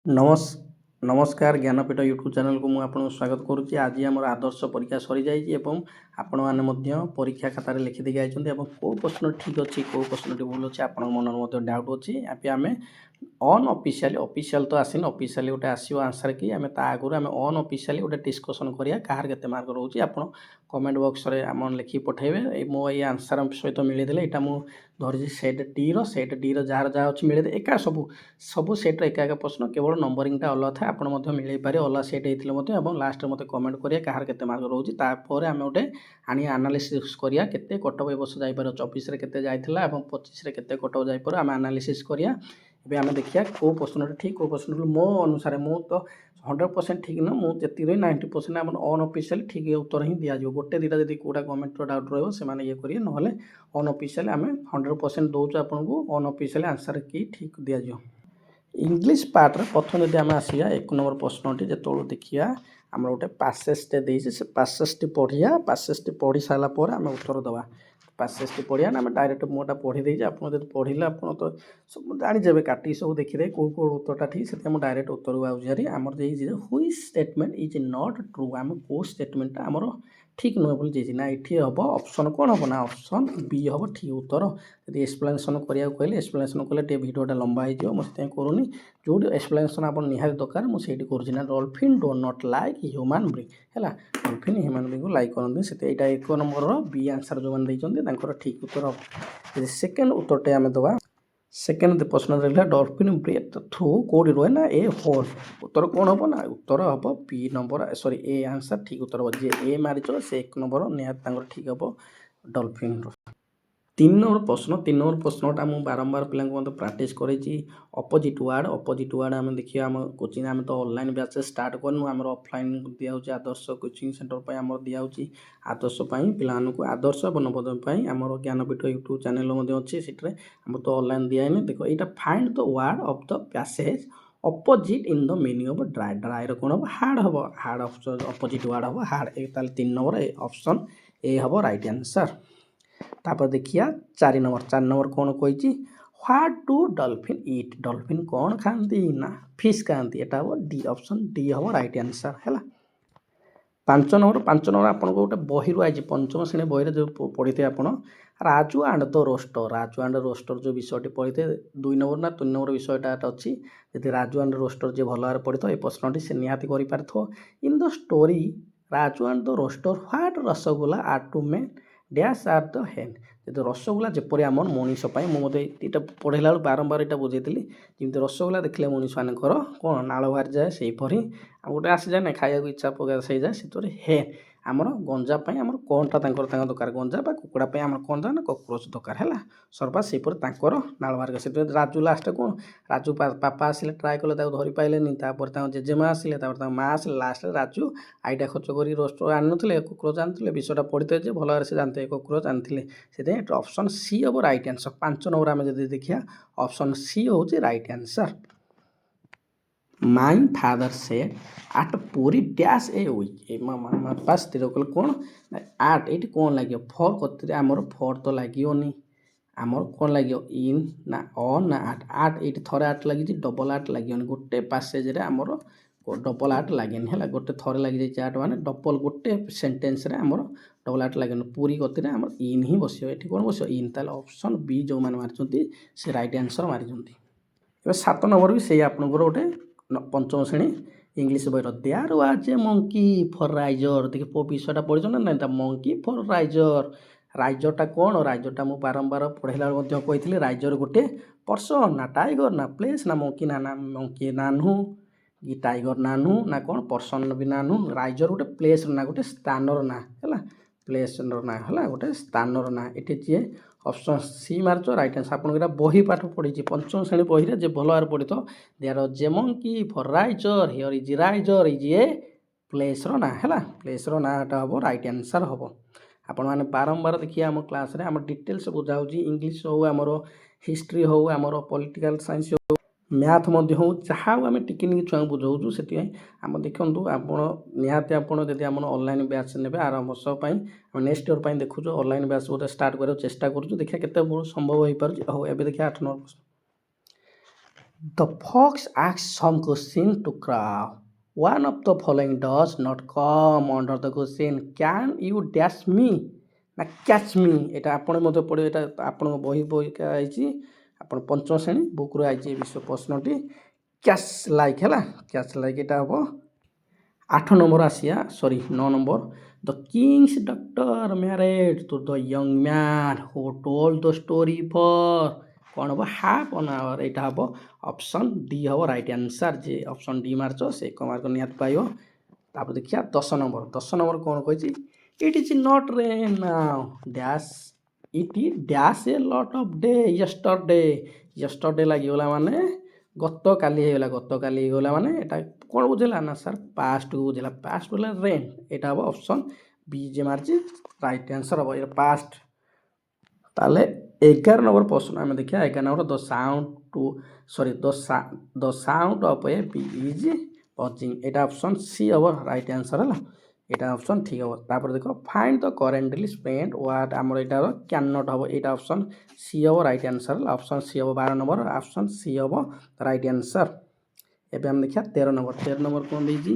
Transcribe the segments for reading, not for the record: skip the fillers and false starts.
नमस्कार Jnanpith YouTube channel को मुझे स्वागत करुच्ची। आज आम आदर्श परीक्षा सरी जाइए आपण मैंने परीक्षा खातार लिखिदे आई कौ प्रश्न ठीक अच्छी कौ प्रश्न भूल अच्छे आप मन डाउट अच्छी आम अनअफिशियाली तो आसीन अफिशियाली गोटे आसो आंसर कि आम आगुरी आम अनअफिशियाली गोटे डिस्कसन करिया कहार केते मार्क रोचे आप कमेंट बॉक्स रे आम लिखि पठेबे। मो ये आंसर सहित मिलदेले यहाँ मुझे धरी सेट डी जार जहाँ अच्छी मिले एका सब सेट्र एका प्रश्न केवल नंबरिंगटा अलग था आप मिल पारे अलग सेट होते लास्ट मत कमेंट करिए कहार केते मार्क रोचे तापर आम गोटे आनी आनालीसीस करिया केते कटअफ ए वर्ष जाइपर 24 रे केते जाइथिला एवं 25 रे केते कटअफ जाइपर आम आनालीसीस करिया। एबे आम देखिया कौ प्रश्न ठीक कौ प्रश्न मो अनुसार मु तो 100% ठीक न मुझे 90% आम अनअफिशियाली ठीक उत्तर ही दिज्व गोटे दुटा जब कौटा गवर्नमेंट डाउट रहा है ये करेंगे ना अनअफिशियाली आम 100% दौचु आपको अनअफिशियाली आंसर की ठीक दिज्व। इंग्लिश पार्ट प्रथम जब आम आसिया 1 नंबर प्रश्नटी जो देखिया आम गोटे पासेजटे देसी से पासेजटी पढ़िया पासेजटी पढ़ी सारापर आम उत्तर दवा पासेजटी पढ़िया ना आम डायरेक्ट मुझे पढ़ी देजे आप पढ़ले आप तो सब जानीजे काटी सब देखिए कौ कौ उत्तरटा ठीक से डायरेक्ट उत्तर को आउजारी आमर हुई स्टेटमेंट इज नॉट ट्रू आम कौ स्टेटमेंटा आमर ठीक नुहे बोली ना ये हम ऑप्शन कौन हम ना ऑप्शन बी हम ठीक उत्तर। यदि एक्सप्लेनेशन करा कहले एक्सप्लेनेशन कले वीडियोटा लंबा हो मुझे करूनी जो एक्सप्लेनेशन आप निहाती दरकार मुझे करूँ dolphin do not like human being है डॉल्फिन ह्यूमन बीइंग को लाइक करते से यहाँ 1 नंबर बी आंसर जो मैंने ठीक उत्तर हम। सेकेंड उत्तरटे आम दवा सेकेंड प्रश्न रहा डॉल्फिन ब्रेथ थ्रू कौटी रुहे ना ए होल उत्तर कौन हम ना उत्तर हम B number sorry A answer ठीक उत्तर हम जी ए मारिच से 1 नंबर निहाती ठीक हम डॉल्फिन। 3 नंबर प्रश्नटा मुझे बारंबार पिला प्राक्ट कर अपोजिट वार्ड आम देखिए आम कोचिंग आम तो ऑनलाइन बैच स्टार्ट करनु आम ऑफलाइन दिया आदर्श कोचिंग सेंटर पर आम दिया आदर्श पिला आदर्श और नवोदय आम ज्ञानपीठ यूट्यूब चैनल अच्छी से आम तो ऑनलाइन दिए देखो यहाँ find the word of the passage opposite in the meaning of dry कौन हम हार्ड अपोजिट वर्ड हम हार्ड एक 3 नंबर ऑप्शन ए हम राइट आंसर। तापर देखिया 4 नंबर कौन कही what do dolphin eat dolphin कौन खाती ना फिश खाती एटा हम डी ऑप्शन डी हम राइट आंसर है। 5 नंबर आपको गोटे बही आई पंचम श्रेणी बही जो पढ़ी थे आप राजू एंड द रोस्टर जो विषयटी पढ़ी थे 2 नंबर ना 3 नंबर विषयटा अच्छी यदि राजू एंड रोस्टर जो भल भाव पढ़ी ये प्रश्नटी से निहाती कर in the story Raju and the rooster what रसगोला are two men dash are the hen जो रसगोला जपरी आम मनीषपाई मुझे ये पढ़ेला बारंबार यहाँ बुझे जमी रसगोला देखले मनीष मानकर कौन नाड़ बाहरी जाए से हीपरी आम गोटे आसी जाए ना खाया इच्छा प्रकाश हो जाए से हे आमर गंजापाई आमर कौनटा दरकार गंजा कुकड़ापाई आम कौन था ना कक्रोच दरकार है सरपा से नाड़ बाहर से राजू लास्ट कौन राजू पापा आसिले ट्राए कले धरी पाइले जेजेमा आसिले माँ आसिले लास्ट राजू आईटा खर्च कर रोस्ट आनी कक्रोच आनी विषयटा पढ़ी थे भल भाव से जानते कक्रोच आनी से ऑप्शन सी हम राइट आंसर। 5 नंबर आम जब देखिए ऑप्शन सी हूँ right answer. My father said ate puri dash a week बापा स्थिर कले कौन आट ये कौन लगे फर कत आमर फर तो लगे आमर कौन लगे इन ना अन ना आट ये थे आट लगी डबल आट लगे गोटे पासेज आमर डबल आट लगे है गोटे थर लगी जाए आट मैंने डबल गोटे सेन्टेन्स आमर डबल आट लगे पूरी गति आम इन ही बस ये कौन बस इन ताल ऑप्शन बी जो मैंने मारी से राइट आंसर मारी। 7 नंबर भी से आप गोटे पंचम श्रेणी इंग्लिश बहर there was a monkey for riser देखिए विषयटा पढ़ी ना द मंकी फॉर राइजर राइजरटा कौन राइजरटा मुझे बारंबार पढ़ेला कही राइजर गोटे पर्सन ना टाइगर ना प्लेस ना मंकी नानू कि टाइगर नानू ना कौन पर्सन भी नानू राइजर गोटे प्लेस ना गोटे स्थानर ना है प्लेस ना है गोटे स्थानर ना ये जी ऑप्शन सी मार्च राइट आंसर आपको बही पाठ पढ़ी पंचम श्रेणी बही जे भल भाव पढ़ी तो देयर जे monkey for riser here is riser is a place ना है प्लेस नाटा हम राइट आंसर हम। आपण मैंने बारंबार देखिए आम क्लास रे आम डिटेल्स बुझा इंग्लिश हो आमर हिस्ट्री हो आमर पॉलिटिकल साइंस हो मैथ हो जहाँ आम टिके छुआ बुझाऊँ से आम देखूँ आप निहाती आपड़ी आम ऑनलाइन बैच ने आर वर्ष next year per देखुँ online batch बोधे स्टार्ट कर चेष्टा करूँ देखिए केते संभव हो पार हाँ ए देखिए 8 नंबर प्रश्न The fox asks some question to crow. One of the following does not come under the question. Can you dash me? ନା କ୍ୟାଚ୍ ମି ଏଇଟା ଆପଣ ମଧ୍ୟ ପଢ଼ିବେ। ଏଇଟା ଆପଣଙ୍କ ବହିକା ହେଇଛି, ଆପଣ ପଞ୍ଚମ ଶ୍ରେଣୀ ବୁକ୍ରୁ ଆଇଛି ଏ ବିଷୟ ପ୍ରଶ୍ନଟି। କ୍ୟାଚ୍ ଲାଇକ୍ ହେଲା, କ୍ୟାଚ୍ ଲାଇକ୍ ଏଇଟା ହେବ। 8 ନମ୍ବର ଆସିଆ, ସରି 9 number. The Kings doctor married to the young man who told the story for କ'ଣ ହେବ ହାଫ୍ ଆନ୍ ଆୱାର। ଏଇଟା ହେବ ଅପସନ୍ ଡି ହେବ ରାଇଟ୍ ଆନ୍ସର୍। ଯେ ଅପସନ୍ ଡି ମାର୍ଚ ସେ 1 ମାର୍କ ନିହାତି ପାଇବ। ତାପରେ ଦେଖିବା 10 ନମ୍ବର। 10 ନମ୍ବର କ'ଣ କହିଛି? It is not rain now dash it dash a lot of day yesterday. Yesterday ଲାଗିଗଲା ମାନେ ଗତକାଲି ହେଇଗଲା, ଗତକାଲି ହେଇଗଲା ମାନେ ଏଇଟା କ'ଣ ବୁଝିଲା ନା ସାର୍ ପାଷ୍ଟକୁ ବୁଝିଲା। ପାଷ୍ଟ ବୋଲେ ରେନ୍, ଏଇଟା ହେବ ଅପସନ୍ ବି ଯେ ମାରିଛି ରାଇଟ୍ ଆନ୍ସର୍ ହେବ ଏଇଟା ପାଷ୍ଟ। ତାହେଲେ 11 ନମ୍ବର ପ୍ରଶ୍ନ ଆମେ ଦେଖିବା। 11 number the sound of a bee is buzzing. ଏଇଟା ଅପସନ୍ ସି ହେବ ରାଇଟ୍ ଆନ୍ସର୍ ହେଲା, ଏଇଟା ଅପସନ୍ ଠିକ୍ ହେବ। ତାପରେ ଦେଖ find the currently spent word, ଆମର ଏଇଟା କ୍ୟାନ୍ ନଟ୍ ହେବ, ଏଇଟା ଅପସନ୍ ସି ହେବ ରାଇଟ୍ ଆନ୍ସର୍ ହେଲା, ଅପସନ୍ ସି ହେବ। 12 ନମ୍ବର ଅପସନ୍ ସି ହେବ ରାଇଟ୍ ଆନ୍ସର୍। ଏବେ ଆମେ ଦେଖିବା 13 ନମ୍ବର। 13 ନମ୍ବର କ'ଣ ଦେଇଛି?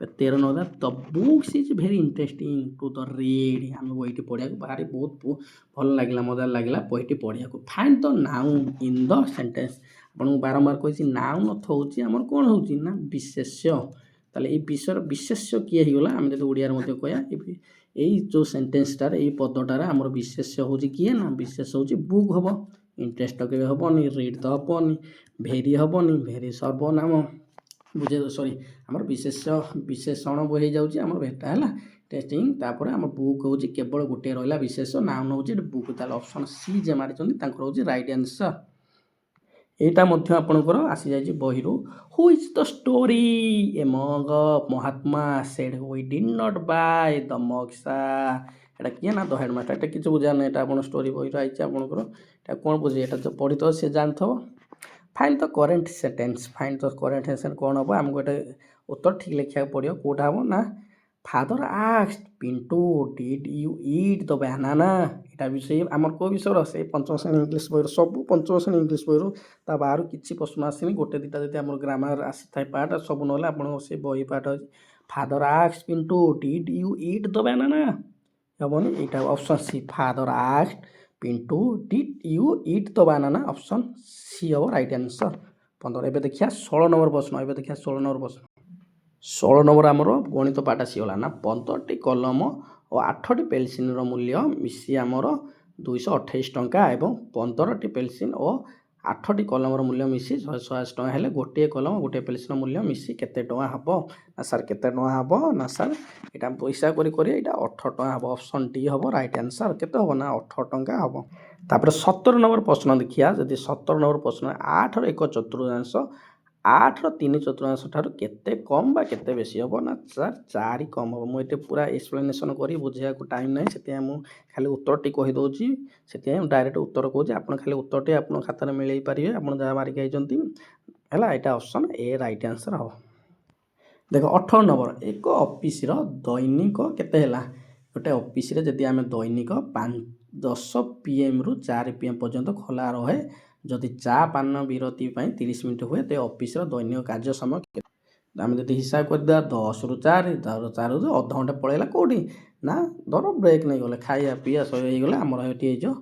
13 number the books is very interesting to the read. ଆମେ ବହିଟି ପଢ଼ିବାକୁ ଭାରି ବହୁତ ଭଲ ଲାଗିଲା, ମଜା ଲାଗିଲା ବହିଟି ପଢ଼ିବାକୁ। Find the noun in the sentence. ଆପଣଙ୍କୁ ବାରମ୍ବାର କହିଛି ନାଉନ୍ ଅର୍ଥ ହେଉଛି ଆମର କ'ଣ ହେଉଛି ନା ବିଶେଷ୍ୟ। ତାହେଲେ ଏଇ ବିଶେଷ୍ୟ କିଏ ହେଇଗଲା? ଆମେ ଯଦି ଓଡ଼ିଆରେ ମଧ୍ୟ କହିବା ଏଇ ଯେଉଁ ସେଣ୍ଟେନ୍ସଟାରେ ଏଇ ପଦଟାରେ ଆମର ବିଶେଷ୍ୟ ହେଉଛି କିଏ ନା ବିଶେଷ୍ୟ ହେଉଛି ବୁକ୍ ହେବ। ଇଣ୍ଟରେଷ୍ଟ କେବେ ହେବନି, ରିଡ୍ ତ ହେବନି, ଭେରି ହେବନି, ଭେରି ସର୍ବନାମ ଆମର ବିଶେଷଣ ହେଇଯାଉଛି ଆମର ଭେଟା ହେଲା ଟେଷ୍ଟିଂ। ତାପରେ ଆମର ବୁକ୍ ହେଉଛି କେବଳ ଗୋଟିଏ ରହିଲା ବିଶେଷ, ନାଉନ୍ ହେଉଛି ବୁକ୍। ତାହେଲେ ଅପସନ୍ ସି ଯେ ମାରିଛନ୍ତି ତାଙ୍କର ହେଉଛି ରାଇଟ୍ ଆନ୍ସର୍। ଏଇଟା ମଧ୍ୟ ଆପଣଙ୍କର ଆସିଯାଇଛି ବହିରୁ। Who is the story a mug of Mahatma said we did not buy the mug sir. ଏଇଟା କିଏ ନା ଦ ହେଡ଼ମାଷ୍ଟର। ଏଇଟା କିଛି ବୁଝା ନାହିଁ, ଏଇଟା ଆପଣ ଷ୍ଟୋରି ବହିରୁ ଆଇଛି ଆପଣଙ୍କର। ଏଇଟା କ'ଣ ବୁଝିବେ? ଏଇଟା ତ ପଢ଼ିଥିବ ସେ ଜାଣିଥିବ। Find the current sentence. Find the current sentence କ'ଣ ହେବ? ଆମକୁ ଏଇଟା ଉତ୍ତର ଠିକ୍ ଲେଖିବାକୁ ପଡ଼ିବ। କେଉଁଟା ହେବ ନା father asked Pintu did you eat the banana. ଏଇଟା ବି ସେଇ ଆମର କେଉଁ ବିଷୟର? ସେଇ ପଞ୍ଚମ ଶ୍ରେଣୀ ଇଂଲିଶ ବହିରୁ, ସବୁ ପଞ୍ଚମ ଶ୍ରେଣୀ ଇଂଲିଶ ବହିରୁ। ତା ବାହାରୁ କିଛି ପ୍ରଶ୍ନ ଆସିନି, ଗୋଟେ ଦୁଇଟା ଯଦି ଆମର ଗ୍ରାମାର ଆସିଥାଏ ପାର୍ଟ, ସବୁ ନହେଲେ ଆପଣଙ୍କ ସେ ବହି ପାର୍ଟ ଅଛି। Father asked Pintu did you eat the banana ହେବନି, ଏଇଟା option C. Father asked Pintu did you eat the banana, option C ହେବ ରାଇଟ୍ ଆନ୍ସର୍। 15। ଏବେ ଦେଖିବା 16 ନମ୍ବର ପ୍ରଶ୍ନ। 16 ନମ୍ବର ଆମର ଗଣିତ ପାଠ ଆସିଗଲା ନା 15ଟି କଲମ ଓ 8ଟି ପେନ୍ସିଲ୍ର ମୂଲ୍ୟ ମିଶି ଆମର 228 ଟଙ୍କା ଏବଂ 15ଟି ପେନ୍ସିଲ୍ ଓ 8ଟି କଲମର ମୂଲ୍ୟ ମିଶି 180 ଟଙ୍କା ହେଲେ ଗୋଟିଏ କଲମ ଗୋଟିଏ ପେନ୍ସିଲ୍ର ମୂଲ୍ୟ ମିଶି କେତେ ଟଙ୍କା ହେବ? ନା ସାର୍ କେତେ ଟଙ୍କା ହେବ? ନା ସାର୍ ଏଇଟା ପଇସା କରି ଏଇଟା 18 ଟଙ୍କା ହେବ। ଅପସନ୍ ଡି ହେବ ରାଇଟ୍ ଆନ୍ସର୍। କେତେ ହେବ ନା 18 ଟଙ୍କା ହେବ। ତାପରେ 17 ନମ୍ବର ପ୍ରଶ୍ନ ଦେଖିବା। ଯଦି 17 ନମ୍ବର ପ୍ରଶ୍ନ 8ର 1/4 8ର 3/4 ଠାରୁ କେତେ କମ୍ ବା କେତେ ବେଶୀ ହେବ? ନା ସାର୍ 4 କମ୍ ହେବ। ମୁଁ ଏଠି ପୁରା ଏକ୍ସପ୍ଲେନେସନ୍ କରି ବୁଝେଇବାକୁ ଟାଇମ୍ ନାହିଁ, ସେଥିପାଇଁ ମୁଁ ଖାଲି ଉତ୍ତରଟି କହିଦେଉଛି। ସେଥିପାଇଁ ମୁଁ ଡାଇରେକ୍ଟ ଉତ୍ତର କହୁଛି, ଆପଣ ଖାଲି ଉତ୍ତରଟି ଆପଣ ଖାତାରେ ମିଳେଇ ପାରିବେ, ଆପଣ ଯାହା ମାରିକି ଆଇଛନ୍ତି ହେଲା। ଏଇଟା ଅପସନ୍ ଏ ରାଇଟ୍ ଆନ୍ସର୍ ହେବ। ଦେଖ 18 ନମ୍ବର। ଏକ ଅଫିସର ଦୈନିକ କେତେ ହେଲା? ଗୋଟେ ଅଫିସରେ ଯଦି ଆମେ ଦୈନିକ 10 PM ରୁ 4 PM ପର୍ଯ୍ୟନ୍ତ ଖୋଲା ରହେ, ଯଦି ଚା ପାନ ବିରତି ପାଇଁ 30 ମିନିଟ୍ ହୁଏ, ତ ଅଫିସର ଦୈନିକ କାର୍ଯ୍ୟ ସମୟ କେତେ? ଆମେ ଯଦି ହିସାବ କରିଦେବା 10ରୁ 4, 4ରୁ ଅଧଘଣ୍ଟା ପଳେଇଲା କେଉଁଠି ନା ଧର ବ୍ରେକ୍ ନେଇଗଲେ, ଖାଇବା ପିଇବା ସବୁ ହେଇଗଲେ, ଆମର ଏଠି ହେଇଯିବ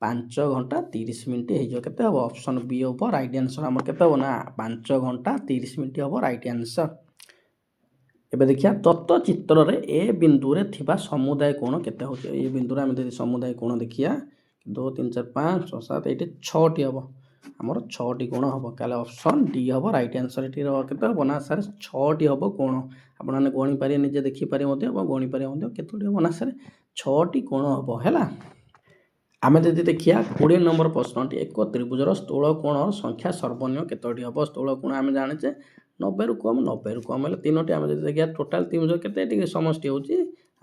5 ଘଣ୍ଟା 30 ମିନିଟ୍ ହେଇଯିବ। କେତେ ହେବ? ଅପସନ୍ ବି ହେବ ରାଇଟ୍ ଆନ୍ସର୍। ଆମର କେତେ ହେବ ନା 5 ଘଣ୍ଟା 30 ମିନିଟ୍ ହେବ ରାଇଟ୍ ଆନ୍ସର୍। ଏବେ ଦେଖିବା ତତ୍ତ୍ୱଚିତ୍ରରେ ଏ ବିନ୍ଦୁରେ ଥିବା ସମୁଦାୟ କୋଣ କେତେ ହେଉଛି? ଏ ବିନ୍ଦୁରେ ଆମେ ଯଦି ସମୁଦାୟ କୋଣ ଦେଖିବା 2, 3, 4, 5, 6, 7, ଏଇଠି 6ଟି ହେବ। ଆମର 6ଟି କୋଣ ହେବ। ତାହେଲେ ଅପସନ୍ ଡି ହେବ ରାଇଟ୍ ଆନ୍ସର୍। ଏଠି କେତେ ହେବ ନା ସାର୍ 6ଟି ହେବ କୋଣ। ଆପଣମାନେ ଗଣିପାରିବେ, ନିଜେ ଦେଖିପାରିବେ ମଧ୍ୟ ଏବଂ ଗଣିପାରିବେ ମଧ୍ୟ କେତୋଟି ହେବ ନା ସାର୍ 6ଟି କୋଣ ହେବ ହେଲା। ଆମେ ଯଦି ଦେଖିବା 20 ନମ୍ବର ପ୍ରଶ୍ନଟି, ଏକ ତ୍ରିଭୁଜର ସ୍ଥୂଳ କୋଣର ସଂଖ୍ୟା ସର୍ବନିମ୍ନ କେତୋଟି ହେବ? ସ୍ଥୂଳ କୋଣ ଆମେ ଜାଣିଛେ 90ରୁ କମ୍, 90ରୁ କମ୍ ହେଲେ 3ଟି। ଆମେ ଯଦି ଦେଖିବା ଟୋଟାଲ୍ ତ୍ରିଭୁଜ କେତେ ଡିଗ୍ରୀ ସମଷ୍ଟି ହେଉଛି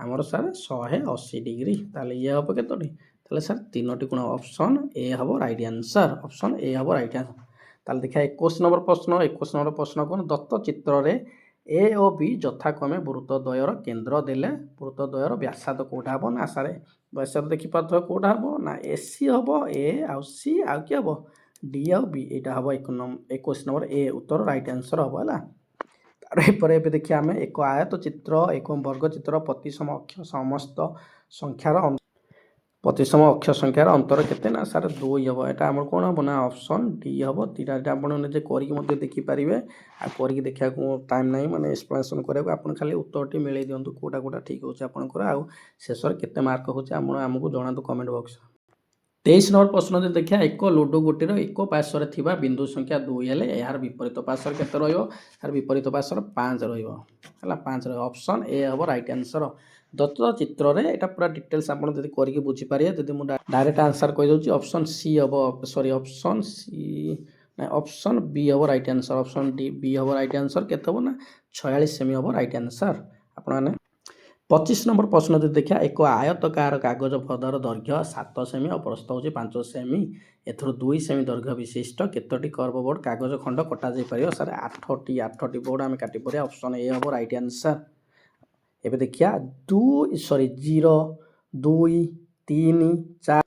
ଆମର ସାର୍ 180 ଡିଗ୍ରୀ। ତାହେଲେ ଇଏ ହେବ କେତୋଟି? ତାହେଲେ ସାର୍ 3ଟି କୋଣ। ଅପସନ୍ ଏ ହେବ ରାଇଟ୍ ଆନ୍ସର୍। ଅପସନ୍ ଏ ହେବ ରାଇଟ୍ ଆନ୍ସର୍। ତାହେଲେ ଦେଖିବା 21 ନମ୍ବର ପ୍ରଶ୍ନ। 21 ନମ୍ବର ପ୍ରଶ୍ନ କ'ଣ? ଦତ୍ତ ଚିତ୍ରରେ ଏ ଓ ବି ଯଥାକ୍ରମେ ବୃତ୍ତଦ୍ୱୟର କେନ୍ଦ୍ର ଦେଲେ ବୃତ୍ତଦ୍ୱୟର ବ୍ୟାସାର୍ଦ୍ଧ କେଉଁଟା ହେବ? ନା ସାର୍ ବ୍ୟାସାର୍ଦ୍ଧ ଦେଖିପାରୁଥିବ କେଉଁଟା ହେବ ନା AC ହେବ, ଏ ଆଉ ସି ଆଉ କିଏ ହେବ ডি ଆଉ বি ଏଇଟା ହେବ 21 ନମ୍ବର ଏ ଉତ୍ତର ରାଇଟ୍ ଆନ୍ସର୍ ହେବ ହେଲା। ତାପରେ ଏବେ ଦେଖିବା ଆମେ ଏକ ଆୟତ ଚିତ୍ର ଏକ ବର୍ଗ ଚିତ୍ର ପ୍ରତିସମ ଅକ୍ଷ ସମସ୍ତ ସଂଖ୍ୟାର ପ୍ରତିସମ ଅକ୍ଷ ସଂଖ୍ୟାର ଅନ୍ତର କେତେ ନା ସାର୍ 2 ହେବ। ଏଇଟା ଆମର କ'ଣ ହେବ ନା ଅପସନ୍ ଡି ହେବ। ଦୁଇଟା ଆପଣ ନିଜେ କରିକି ମଧ୍ୟ ଦେଖିପାରିବେ। ଆଉ କରିକି ଦେଖିବାକୁ ଟାଇମ୍ ନାହିଁ ମାନେ ଏକ୍ସପ୍ଲାନେସନ୍ କରିବାକୁ, ଆପଣ ଖାଲି ଉତ୍ତରଟି ମିଳେଇ ଦିଅନ୍ତୁ କେଉଁଟା ଠିକ୍ ହେଉଛି ଆପଣଙ୍କର। ଆଉ ଶେଷରେ କେତେ ମାର୍କ ହେଉଛି ଆମକୁ ଜଣାନ୍ତୁ କମେଣ୍ଟ ବକ୍ସ। 23 ନମ୍ବର ପ୍ରଶ୍ନ ଯଦି ଦେଖିବା ଏକ ଲୁଡୁ ଗୋଟିର ଏକ ପାର୍ଶ୍ୱରେ ଥିବା ବିନ୍ଦୁ ସଂଖ୍ୟା 2 ହେଲେ ଏହାର ବିପରୀତ ପାର୍ଶ୍ୱରେ କେତେ ରହିବ? ତାର ବିପରୀତ ପାର୍ଶ୍ୱରେ 5 ରହିବ ହେଲା। 5 ରହିବ। ଅପସନ୍ ଏ ହେବ ରାଇଟ୍ ଆନ୍ସର୍। ଦତ୍ତ ଚିତ୍ରରେ ଏଇଟା ପୁରା ଡିଟେଲ୍ସ ଆପଣ ଯଦି କରିକି ବୁଝିପାରିବେ। ଯଦି ମୁଁ ଡାଇରେକ୍ଟ ଆନ୍ସର୍ କହିଦେଉଛି ଅପସନ୍ ସି ହେବ, ସରି ଅପସନ୍ ସି ନାଇଁ ଅପସନ୍ ବି ହେବ ରାଇଟ୍ ଆନ୍ସର୍। ଅପସନ୍ ଡି ବି ହେବ ରାଇଟ୍ ଆନ୍ସର୍। କେତେ ହେବ ନା 46 ସେମି ହେବ ରାଇଟ୍ ଆନ୍ସର୍। ଆପଣମାନେ 25 ନମ୍ବର ପ୍ରଶ୍ନ ଯଦି ଦେଖିବା ଏକ ଆୟତକାର କାଗଜ ଫର୍ଦ୍ଦର ଦୈର୍ଘ୍ୟ 7 ସେମି ଆଉ ପ୍ରସ୍ଥ ହେଉଛି 5 ସେମି। ଏଥିରୁ 2 ସେମି ଦୈର୍ଘ୍ୟ ବିଶିଷ୍ଟ କେତୋଟି କର୍ଡ଼ବୋର୍ଡ଼ କାଗଜ ଖଣ୍ଡ କଟାଯାଇପାରିବ? ସାର୍ 8ଟି ବୋର୍ଡ଼ ଆମେ କାଟି ପାରିବା। ଅପସନ୍ ଏ ହେବ ରାଇଟ୍ ଆନ୍ସର୍। ଏବେ ଦେଖିବା 0, 2, 3, 4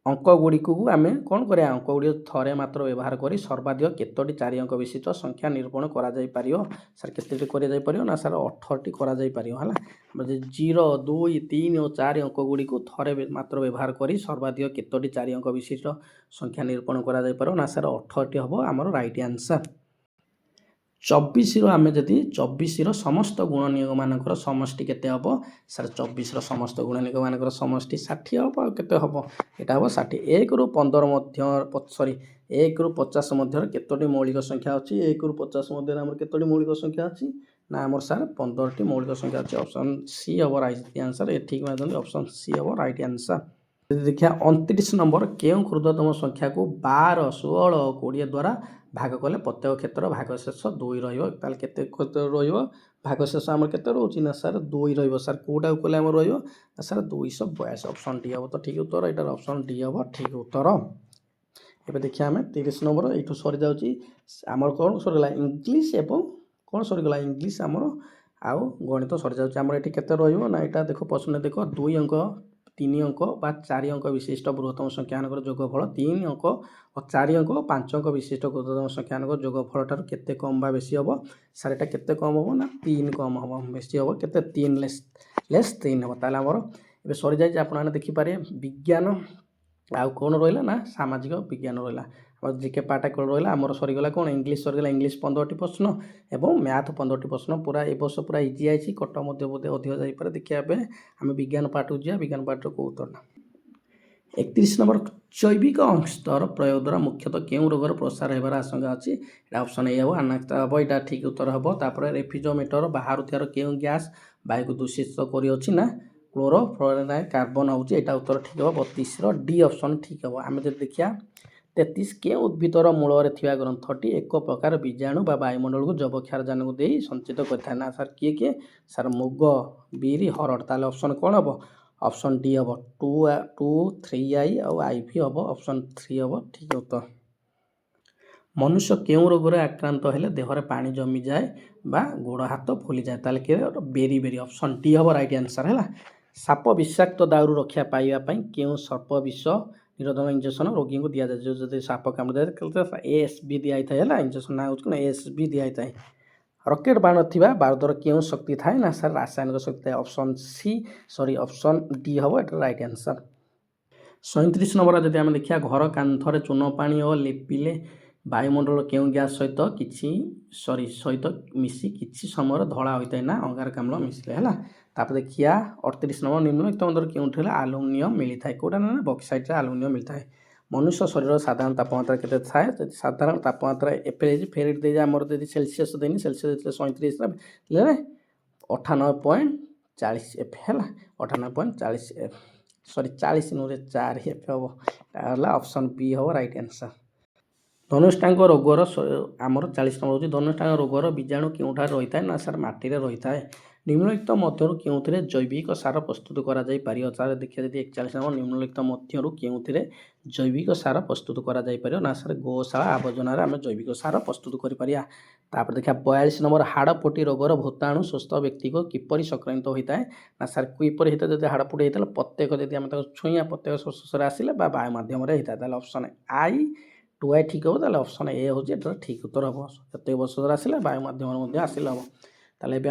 ଅଙ୍କ ଗୁଡ଼ିକୁ ଆମେ କ'ଣ କରିବା? ଅଙ୍କ ଗୁଡ଼ିକ ଥରେ ମାତ୍ର ବ୍ୟବହାର କରି ସର୍ବାଧିକ କେତୋଟି 4 ଅଙ୍କ ବିଶିଷ୍ଟ ସଂଖ୍ୟା ନିରୂପଣ କରାଯାଇପାରିବ? ସାର୍ କେତୋଟି କରାଯାଇପାରିବ ନା ସାର୍ 18ଟି କରାଯାଇପାରିବ ହେଲା। 0, 2, 3 ଓ 4 ଅଙ୍କ ଗୁଡ଼ିକୁ ଥରେ ମାତ୍ର ବ୍ୟବହାର କରି ସର୍ବାଧିକ କେତୋଟି 4 ଅଙ୍କ ବିଶିଷ୍ଟ ସଂଖ୍ୟା ନିରୂପଣ କରାଯାଇପାରିବ? ନା ସାର୍ 18ଟି ହେବ ଆମର ରାଇଟ୍ ଆନ୍ସର୍। 24ର ଆମେ ଯଦି 24ର ସମସ୍ତ ଗୁଣନୀୟକମାନଙ୍କର ସମଷ୍ଟି କେତେ ହେବ? ସାର୍ 24ର ସମସ୍ତ ଗୁଣନୀୟକମାନଙ୍କର ସମଷ୍ଟି 60 ହେବ। ଆଉ କେତେ ହେବ? ଏଇଟା ହେବ 60। 1ରୁ 15 1ରୁ 50 ମଧ୍ୟରେ କେତୋଟି ମୌଳିକ ସଂଖ୍ୟା ଅଛି? 1ରୁ 50 ମଧ୍ୟରେ ଆମର କେତୋଟି ମୌଳିକ ସଂଖ୍ୟା ଅଛି? ନା ଆମର ସାର୍ 15ଟି ମୌଳିକ ସଂଖ୍ୟା ଅଛି। ଅପସନ୍ ସି ହେବ ରାଇଟ୍ ଆନ୍ସର୍। ଏଠିକି ମାରନ୍ତୁ ଅପସନ୍ ସି ହେବ ରାଇଟ୍ ଆନ୍ସର୍। ଯଦି ଦେଖିବା 29 ନମ୍ବର କେଉଁ କ୍ଷୁଦ୍ରତମ ସଂଖ୍ୟାକୁ 12, 16 ଓ 20 ଦ୍ୱାରା ଭାଗ କଲେ ପ୍ରତ୍ୟେକ କ୍ଷେତ୍ରର ଭାଗଶେଷ 2 ରହିବ? ତାହେଲେ କେତେ କ୍ଷେତ୍ର ରହିବ? ଭାଗଶେଷ ଆମର କେତେ ରହୁଛି ନା ସାର୍ 2 ରହିବ। ସାର୍ କେଉଁଟାକୁ କଲେ ଆମର ରହିବ ନା ସାର୍ 282। ଅପସନ୍ ଡି ହେବ ତ ଠିକ୍ ଉତ୍ତର। ଏଇଟାର ଅପସନ୍ ଡି ହେବ ଠିକ୍ ଉତ୍ତର। ଏବେ ଦେଖିବା ଆମେ 30 ନମ୍ବର ଏଇଠୁ ସରିଯାଉଛି ଆମର କ'ଣ ସରିଗଲା ଇଂଲିଶ ଏବଂ କ'ଣ ସରିଗଲା ଇଂଲିଶ ଆମର ଆଉ ଗଣିତ ସରିଯାଉଛି। ଆମର ଏଠି କେତେ ରହିବ ନା ଏଇଟା ଦେଖ ପ୍ରଶ୍ନ ଦେଖ 2 ଅଙ୍କ 3 ଅଙ୍କ ବା 4 ଅଙ୍କ ବିଶିଷ୍ଟ ବୃହତ୍ତମ ସଂଖ୍ୟାମାନଙ୍କର ଯୋଗଫଳ 3 ଅଙ୍କ ଓ 4 ଅଙ୍କ ଓ 5 ଅଙ୍କ ବିଶିଷ୍ଟ କ୍ଷୁଦ୍ରତମ ସଂଖ୍ୟାମାନଙ୍କର ଯୋଗଫଳ ଠାରୁ କେତେ କମ୍ ବା ବେଶୀ ହେବ? ସାର୍ ଏଇଟା କେତେ କମ୍ ହେବ ନା 3 କମ୍ ହେବ। ବେଶୀ ହେବ କେତେ? 3 ଲେସ୍ 3 ହେବ। ତାହେଲେ ଆମର ଏବେ ସରିଯାଇଛି। ଆପଣମାନେ ଦେଖିପାରିବେ ବିଜ୍ଞାନ ଆଉ କ'ଣ ରହିଲା ନା ସାମାଜିକ ବିଜ୍ଞାନ ରହିଲା। ଆମର ଜିକେ ପାର୍ଟ କ'ଣ ରହିଲା? ଆମର ସରିଗଲା କ'ଣ? ଇଂଲିଶ ସରିଗଲା। ଇଂଲିଶ 15ଟି ପ୍ରଶ୍ନ ଏବଂ ମ୍ୟାଥ୍ 15ଟି ପ୍ରଶ୍ନ। ପୁରା ଏ ବର୍ଷ ପୁରା ଇଜି ଆଇଛି। କଟ ମଧ୍ୟ ବୋଧେ ଅଧିକ ଯାଇପାରେ। ଦେଖିବା ଏବେ ଆମେ ବିଜ୍ଞାନ ପାର୍ଟକୁ ଯିବା। ବିଜ୍ଞାନ ପାର୍ଟର କେଉଁ ଉତ୍ତରଟା? 31 ନମ୍ବର ଜୈବିକ ଅଂଶର ପ୍ରୟୋଗ ଦ୍ୱାରା ମୁଖ୍ୟତଃ କେଉଁ ରୋଗର ପ୍ରସାର ହେବାର ଆଶଙ୍କା ଅଛି? ଏଇଟା ଅପସନ୍ ଏ ହେବ ଆନାକ୍ତା ହେବ। ଏଇଟା ଠିକ୍ ଉତ୍ତର ହେବ। ତାପରେ ରେଫ୍ରିଜରେଟର ବାହାରୁଥିବାର କେଉଁ ଗ୍ୟାସ୍ ବାୟୁକୁ ଦୂଷିତ କରିଅଛି? ନା କ୍ଲୋରୋଫ୍ଲୋରୋକାର୍ବନ୍ କାର୍ବନ ହେଉଛି। ଏଇଟା ଉତ୍ତର ଠିକ୍ ହେବ। 32ର ଡି ଅପସନ୍ ଠିକ୍ ହେବ। ଆମେ ଯଦି ଦେଖିବା 33 କେଉଁ ଉଦ୍ଭିଦର ମୂଳରେ ଥିବା ଗ୍ରନ୍ଥଟି ଏକ ପ୍ରକାର ବୀଜାଣୁ ବା ବାୟୁମଣ୍ଡଳକୁ ଯବକ୍ଷାରଜାନକୁ ଦେଇ ସଞ୍ଚିତ କରିଥାଏ? ନା ସାର୍ କିଏ? ସାର୍ ମୁଗ, ବିରି, ହରଡ଼। ତାହେଲେ ଅପସନ୍ କ'ଣ ହେବ? ଅପସନ୍ ଡି ହେବ 2, 3I ଆଉ IV ହେବ। ଅପସନ୍ 3 ହେବ ଠିକ୍ ଉତ୍ତର। ମନୁଷ୍ୟ କେଉଁ ରୋଗରେ ଆକ୍ରାନ୍ତ ହେଲେ ଦେହରେ ପାଣି ଜମିଯାଏ ବା ଗୋଡ଼ ହାତ ଫୁଲିଯାଏ? ତାହେଲେ କିଏ? ବେରି। ଅପସନ୍ ଡି ହେବ ରାଇଟ୍ ଆନ୍ସର୍ ହେଲା। ସାପ ବିଷାକ୍ତ ଦାଉରୁ ରକ୍ଷା ପାଇବା ପାଇଁ କେଉଁ ସର୍ପ ବିଷ ନିରୋଧକ ଇଞ୍ଜେକ୍ସନ୍ ରୋଗୀଙ୍କୁ ଦିଆଯାଏ? ଯଦି ସାପ କାମୁଡ଼ି ଦିଆଯାଏ ASB ଦିଆଯାଇଥାଏ ହେଲା। ଇଞ୍ଜେକ୍ସନ୍ ନାଁ ହେଉଛି କ'ଣ? ASB ଦିଆଯାଇଥାଏ। ରକେଟ୍ ବାଣ ଥିବା ବାରୁଦର କେଉଁ ଶକ୍ତି ଥାଏ? ନା ସାର୍ ରାସାୟନିକ ଶକ୍ତି ଥାଏ। ଅପସନ୍ ଡି ହେବ ଏଟା ରାଇଟ୍ ଆନ୍ସର୍। 37 ନମ୍ବର ଯଦି ଆମେ ଦେଖିବା ଘର କାନ୍ଥରେ ଚୂନ ପାଣି ଓ ଲେପିଲେ ବାୟୁମଣ୍ଡଳ କେଉଁ ଗ୍ୟାସ୍ ସହିତ ମିଶି କିଛି ସମୟରେ ଧଳା ହୋଇଥାଏ? ନା ଅଙ୍ଗାରକାମ୍ଳ ମିଶିଲେ ହେଲା। ତାପରେ ଦେଖିବା 38 ନମ୍ବର ନିମ୍ନଲିଖିତ ମଧ୍ୟରୁ କେଉଁଠି ହେଲେ ଆଲୁମିନିୟମ୍ ମିଳିଥାଏ? କେଉଁଟା ନା ବକ୍ସାଇଟ୍ରେ ଆଲୁମିନିୟମ୍ ମିଳିଥାଏ। ମନୁଷ୍ୟ ଶରୀରର ସାଧାରଣ ତାପମାତ୍ରା କେତେ ଥାଏ? ଯଦି ସାଧାରଣ ତାପମାତ୍ରା ଫେରେଟ୍ ଦେଇଯାଏ ଆମର ଯଦି ସେଲସିୟସ୍ ଦେଇନି ସେଲସିୟସ୍ 37 ହେଲେ 98.40 ହେଲା। 98.40 40 ନୁହେଁ 4 ହେବ। ହେଲା ଅପସନ୍ ବି ହେବ ରାଇଟ୍ ଆନ୍ସର୍। ଧନୁଷ୍ଠାଙ୍କ ରୋଗର ଆମର 40 ନମ୍ବର ହେଉଛି ଧନୁଷ୍ଠାଙ୍କ ରୋଗର ବୀଜାଣୁ କେଉଁଠାରେ ରହିଥାଏ? ନା ସାର୍ ମାଟିରେ ରହିଥାଏ। ନିମ୍ନଲିଖିତ ମଧ୍ୟରୁ କେଉଁଥିରେ ଜୈବିକ ସାର ପ୍ରସ୍ତୁତ କରାଯାଇପାରିବ? ତାହେଲେ ଦେଖିବା ଯଦି 41 ନମ୍ବର ନିମ୍ନଲିଖିତ ମଧ୍ୟରୁ କେଉଁଥିରେ ଜୈବିକ ସାର ପ୍ରସ୍ତୁତ କରାଯାଇପାରିବ? ନା ସାର୍ ଗୋଶାଳା ଆବର୍ଜନାରେ ଆମେ ଜୈବିକ ସାର ପ୍ରସ୍ତୁତ କରିପାରିବା। ତାପରେ ଦେଖିବା 42 ନମ୍ବର ହାଡ଼ଫୁଟି ରୋଗର ଭୂତାଣୁ ସୁସ୍ଥ ବ୍ୟକ୍ତିକୁ କିପରି ସଂକ୍ରମିତ ହୋଇଥାଏ? ନା ସାର୍ କିପରି ହେଇଥାଏ? ଯଦି ହାଡ଼ଫୁଟି ହେଇଥିଲା ପ୍ରତ୍ୟେକ ଯଦି ଆମେ ତାକୁ ଛୁଇଁବା ପ୍ରତ୍ୟେକ ଶୋଷରେ ଆସିଲେ ବା ବାୟୁ ମାଧ୍ୟମରେ ହେଇଥାଏ। ତାହେଲେ ଅପସନ୍ ଆଇ 2i ଠିକ୍ ହେବ ତାହେଲେ ଅପସନ୍ ଏ ହେଉଛି ଏଟାର ଠିକ୍ ଉତ୍ତର ହେବ। ପ୍ରତ୍ୟେକ ବର୍ଷ ଆସିଲେ ବାୟୁ ମାଧ୍ୟମରେ ମଧ୍ୟ ଆସିଲେ ହେବ। ତାହେଲେ ଏବେ